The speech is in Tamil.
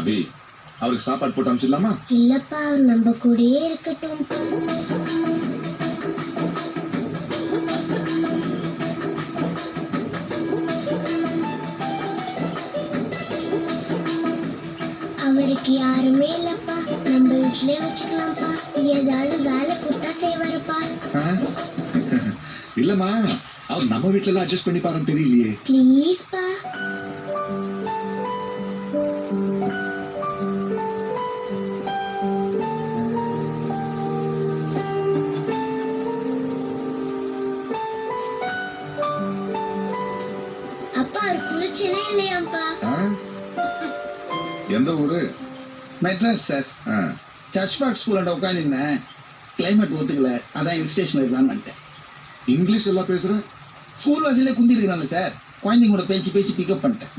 அபி அவருக்கு சாப்பாடு போட்டு அனுப்பிச்சிடலாமா? இல்லப்பா, நம்ம கூடயே இருக்கட்டும். அவருக்கு யாருமே இல்லப்பா, நம்ம வீட்டிலே வச்சுக்கலாம்ப்பா. ஏதாவது வேலை கொடுத்தா செய்வாருப்பா. இல்லம்மா, அவர் நம்ம வீட்டுல தான் அட்ஜஸ்ட் பண்ணி பாருன்னு தெரியலையே. ப்ளீஸ்ப்பா. அப்பா அவர் குளிச்சதே இல்லையாப்பா. எந்த ஊரு? Madras sir. Church Park school உட்காந்துருந்தேன். கிளைமேட் ஒத்துக்கல, அதான் ஹில் ஸ்டேஷன் இருக்கலான்னு வந்துட்டேன். இங்கிலீஷ் எல்லாம் பேசுற? ஸ்கூல் வசதியிலே குந்தி இருக்கிறான்ல சார், குழந்தைங்க கூட பேசி பேசி பிக்கப் பண்ணிட்டேன்.